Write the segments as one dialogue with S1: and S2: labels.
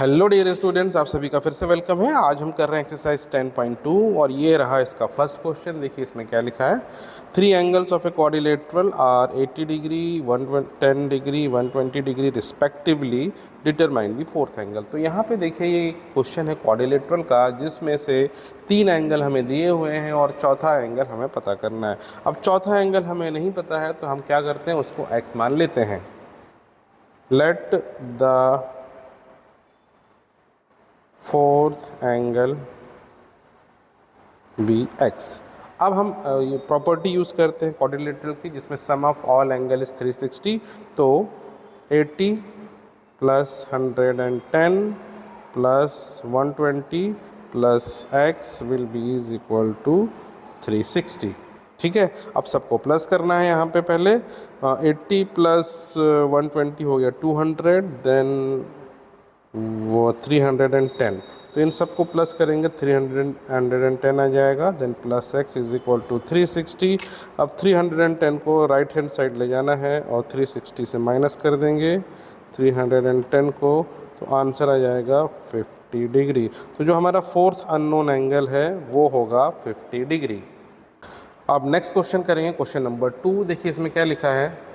S1: Hello dear students, आप सभी का फिर से वेलकम है। आज हम कर रहे हैं एक्सरसाइज 10.2 और ये रहा इसका फर्स्ट क्वेश्चन। देखिए इसमें क्या लिखा है। 3 angles of a quadrilateral are 80 degree 110 degree 120 degree respectively, determine the fourth angle. तो यहाँ पे देखिए ये क्वेश्चन है क्वाड्रिलेटरल का, जिसमें से 3 एंगल हमें दिए हुए हैं और चौथा एंगल हमें पता करना है। अब चौथा एंगल हमें नहीं पता है तो हम क्या करते हैं, उसको एक्स मान लेते हैं। Let the fourth angle be X. अब हम ये प्रॉपर्टी यूज़ करते हैं क्वाड्रिलेटरल की, जिसमें sum of all angle is 360। तो 80 plus 110 plus 120 plus X will be is equal to 360। ठीक है, अब सबको प्लस करना है। यहाँ पे पहले 80 प्लस 120 हो गया 200, देन वो 310। तो इन सबको प्लस करेंगे 310 आ जाएगा, then plus X is equal to 360। अब 310 को राइट हैंड साइड ले जाना है और 360 से माइनस कर देंगे 310 को, तो आंसर आ जाएगा 50 डिग्री। तो जो हमारा फोर्थ अननोन एंगल है वो होगा 50 डिग्री। अब नेक्स्ट क्वेश्चन करेंगे, क्वेश्चन नंबर 2। देखिए इसमें क्या लिखा है।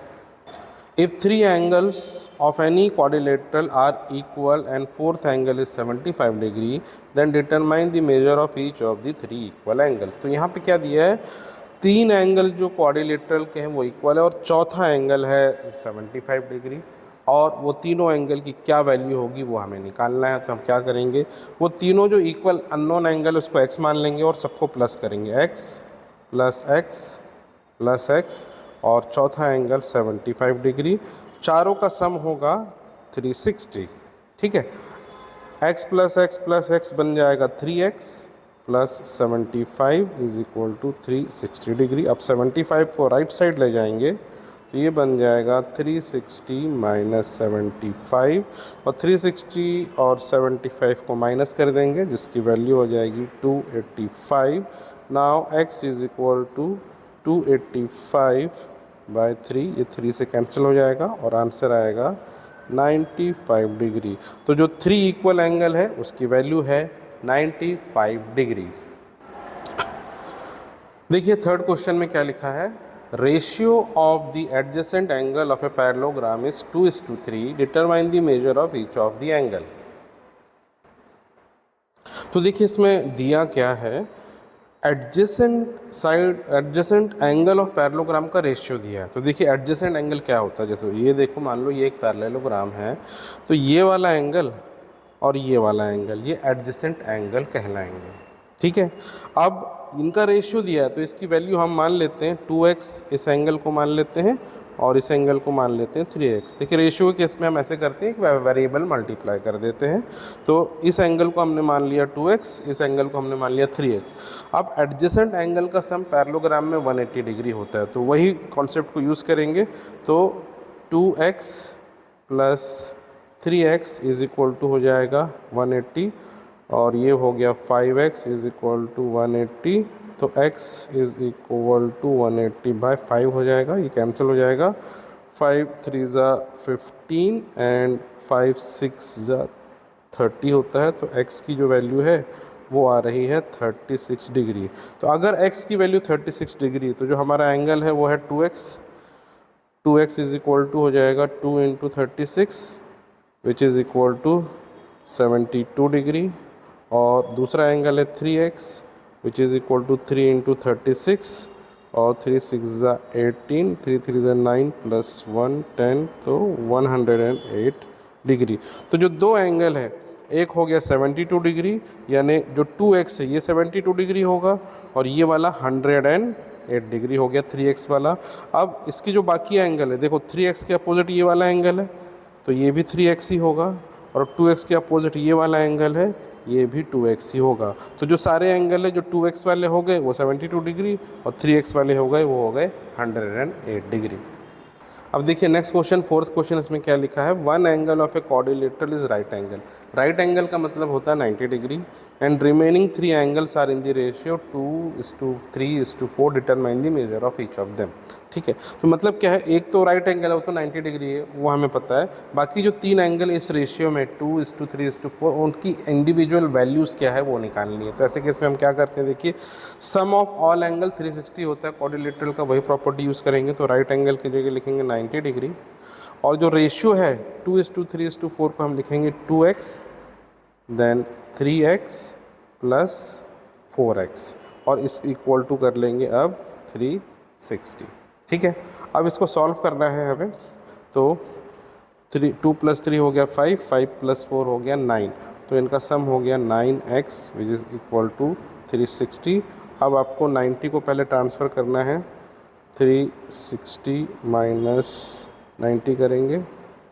S1: If 3 angles of any quadrilateral are equal and fourth angle is 75 degree, then determine the measure of each of the 3 equal angles। तो यहाँ पे क्या दिया है, 3 एंगल जो क्वाड्रिलेटरल के हैं वो इक्वल है और चौथा एंगल है 75 डिग्री, और वो तीनों एंगल की क्या वैल्यू होगी वो हमें निकालना है। तो हम क्या करेंगे, वो तीनों जो इक्वल अननोन एंगल उसको x मान लेंगे और सबको प्लस करेंगे, x plus x plus x, और चौथा एंगल 75 डिग्री। चारों का सम होगा 360। ठीक है, x प्लस एक्स बन जाएगा 3x plus 75 is equal to 360 degree. अब 75 को राइट साइड ले जाएंगे तो ये बन जाएगा 360 माइनस 75, और 360 और 75 को माइनस कर देंगे जिसकी वैल्यू हो जाएगी 285। Now x is equal to 285 by 3, ये 3 से कैंसिल हो जाएगा और आंसर आएगा 95 डिग्री। तो जो 3 इक्वल एंगल है उसकी वैल्यू है 95 डिग्रीज। देखिए थर्ड क्वेश्चन में क्या लिखा है। Ratio of the adjacent angle of a parallelogram is 2:3, determine the measure of each of the angle. तो देखिए इसमें दिया क्या है, एडजेसेंट एंगल ऑफ पैरेललोग्राम का रेशियो दिया है। तो देखिए एडजेसेंट एंगल क्या होता है, जैसे ये देखो, मान लो ये एक पैरेललोग्राम है, तो ये वाला एंगल और ये वाला एंगल ये एडजेसेंट एंगल कहलाएंगे। ठीक है, अब इनका रेशियो दिया है तो इसकी वैल्यू हम मान लेते हैं 2x, इस एंगल को मान लेते हैं और इस एंगल को मान लेते हैं 3x। देखिए रेशियो के केस में हम ऐसे करते हैं, एक वेरिएबल मल्टीप्लाई कर देते हैं। तो इस एंगल को हमने मान लिया 2x, इस एंगल को हमने मान लिया 3x। अब एडजेसेंट एंगल का सम पैरेललोग्राम में 180 डिग्री होता है, तो वही कॉन्सेप्ट को यूज़ करेंगे। तो 2x plus 3x is equal to हो जाएगा 180, और ये हो गया 5x इज इक्वल टू 180। तो x is equal to 180 by 5 हो जाएगा, ये कैंसिल हो जाएगा। 5 3 ज़ा 15 एंड 5 6 ज़ा 30 होता है। तो x की जो वैल्यू है वो आ रही है 36 डिग्री। तो अगर x की वैल्यू 36 डिग्री, तो जो हमारा एंगल है वो है 2x इज इक्वल टू हो जाएगा 2 into 36 which is equal to 72 degree, और दूसरा एंगल है 3x which is equal to 3 into 36, और 3 6 ज़ा 18, 3 3 ज़ा 9 प्लस 1 10, तो 108 डिग्री। तो जो दो एंगल है, एक हो गया 72 डिग्री, यानी जो 2x है ये 72 डिग्री होगा, और ये वाला 108 डिग्री हो गया 3x वाला। अब इसकी जो बाकी एंगल है, देखो 3x के अपोजिट ये वाला एंगल है तो ये भी 3x ही होगा, और 2x के अपोजिट ये वाला एंगल है, ये भी 2x ही होगा। तो जो सारे एंगल है जो 2x वाले हो गए वो 72 डिग्री, और 3x वाले हो गए वो हो गए 108 डिग्री। अब देखिए नेक्स्ट क्वेश्चन, फोर्थ क्वेश्चन, इसमें क्या लिखा है। 1 angle of a quadrilateral is right angle. Right angle का मतलब होता है 90 degree, and remaining 3 angles are in the ratio 2:3:4, determine the measure of each of them. ठीक है। तो मतलब क्या है, एक तो राइट एंगल है वो तो 90 डिग्री है, वो हमें पता है। बाकी जो 3 एंगल इस रेशियो में 2:3:4 उनकी इंडिविजुअल वैल्यूज़ क्या है वो निकालनी है। तो ऐसे केस में हम क्या करते हैं, देखिए सम ऑफ ऑल एंगल 360 होता है, क्वाड्रिलेटरल का वही प्रॉपर्टी यूज़ करेंगे। तो राइट एंगल की जगह लिखेंगे 90 डिग्री, और जो रेशियो है 2:3:4 को हम लिखेंगे 2x, then 3x plus 4x, और इस इक्वल टू कर लेंगे अब 360। ठीक है। अब इसको सॉल्व करना है हमें, तो 2 + 3 हो गया 5, 5 + 4 हो गया 9, तो इनका सम हो गया 9x which is equal to 360। अब आपको 90 को पहले ट्रांसफ़र करना है, 360 माइनस 90 करेंगे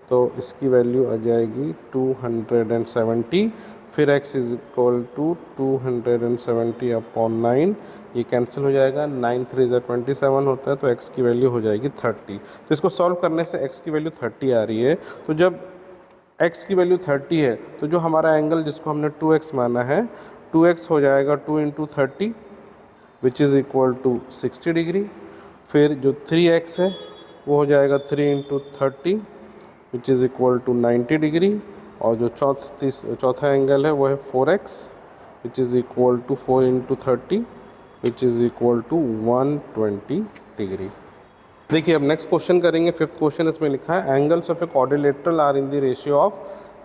S1: तो इसकी वैल्यू आ जाएगी 270, फिर x इज इक्वल टू 270/9, ये कैंसिल हो जाएगा, 9 3 27 होता है, तो x की वैल्यू हो जाएगी 30। तो इसको सॉल्व करने से x की वैल्यू 30 आ रही है। तो जब x की वैल्यू 30 है तो जो हमारा एंगल जिसको हमने 2x माना है, 2x हो जाएगा 2 × 30 which is equal to 60 degree. फिर जो 3x है वो हो जाएगा 3 × 30 which is equal to 90 degree, और जो चौथा एंगल है वो है 4x which is equal to 4 × 30 which is equal to 120 degree. देखिए अब नेक्स्ट क्वेश्चन करेंगे, 5th क्वेश्चन। इसमें लिखा है angles of a quadrilateral are in the ratio of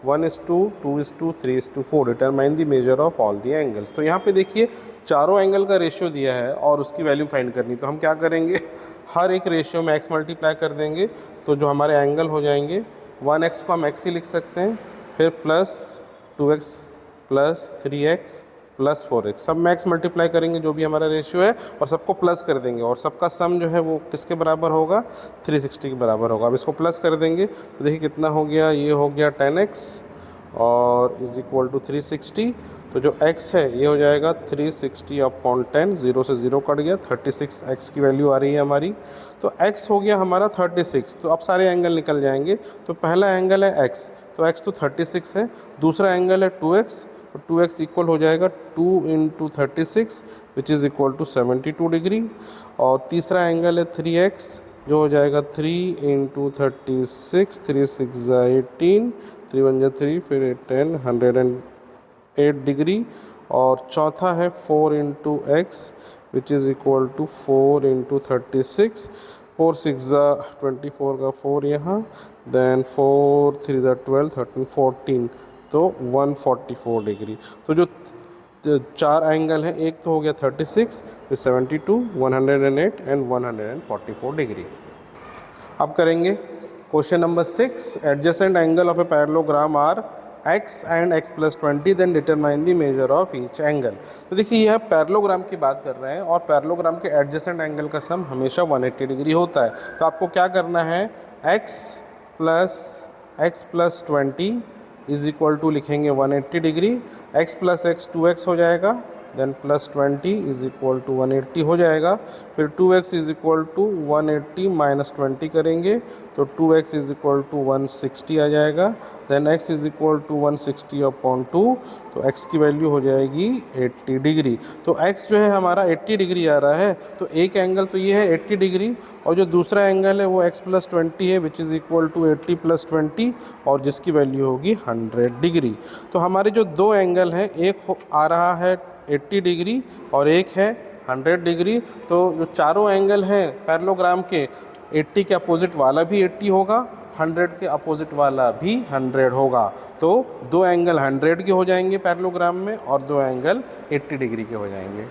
S1: 1:2, 3:4, determine the measure of all the angles. तो यहाँ पे देखिए चारों एंगल का रेशियो दिया है और उसकी वैल्यू फाइंड करनी। तो हम क्या करेंगे, हर एक रेशियो में x मल्टीप्लाई कर देंगे, तो जो हमारे एंगल हो जाएंगे 1x को हम x ही लिख सकते हैं, फिर plus 2x plus 3x plus 4x, सब में x मल्टीप्लाई करेंगे जो भी हमारा रेशियो है, और सबको प्लस कर देंगे, और सबका सम जो है वो किसके बराबर होगा, 360 के बराबर होगा। अब इसको प्लस कर देंगे तो देखिए कितना हो गया, ये हो गया 10x और इज इक्वल टू 360। तो जो x है ये हो जाएगा 360/10, 0 से 0 कट गया, 36x की वैल्यू आ रही है हमारी। तो x हो गया हमारा 36। तो अब सारे एंगल निकल जाएंगे। तो पहला एंगल है x, तो x तो 36 है। दूसरा एंगल है 2x, तो 2x इक्वल हो जाएगा 2 × 36 which is equal to 72 degree. और तीसरा एंगल है 3x, जो हो जाएगा 3 × 36, 3 6 18, 3 1 3, फिर 10, 108 डिग्री। और चौथा है 4 × x which is equal to 4 × 36, 4 6 24 का 4 यहाँ, देन 4 3 12, 13 14, तो 144 डिग्री। तो जो चार एंगल हैं, एक तो हो गया 36, फिर 72, 108 एंड 144 डिग्री। अब करेंगे question number 6, adjacent angle of a parallelogram are x and x + 20, then determine the measure of each angle. तो देखिए यह पैरेललोग्राम की बात कर रहे हैं, और पैरेललोग्राम के एडजेसेंट एंगल का सम हमेशा 180 डिग्री होता है। तो आपको क्या करना है, x + 20 इज इक्वल टू लिखेंगे 180 डिग्री, x + x 2x हो जाएगा, then plus 20 is equal to 180 हो जाएगा। फिर 2x is equal to 180 minus 20 करेंगे, तो 2x इज इक्वल टू 160 आ जाएगा। Then x is equal to 160/2, तो x की वैल्यू हो जाएगी 80 डिग्री। तो x जो है हमारा 80 डिग्री आ रहा है, तो एक एंगल तो ये है 80 डिग्री, और जो दूसरा एंगल है वो x + 20 है विच इज़ इक्वल टू 80 + 20, और जिसकी वैल्यू होगी 100 डिग्री। तो हमारे जो दो एंगल हैं, एक आ रहा है 80 डिग्री और एक है 100 डिग्री। तो जो चारों एंगल हैं पैरेललोग्राम के, 80 के अपोजिट वाला भी 80 होगा, 100 के अपोजिट वाला भी 100 होगा। तो दो एंगल 100 के हो जाएंगे पैरेललोग्राम में, और दो एंगल 80 डिग्री के हो जाएंगे।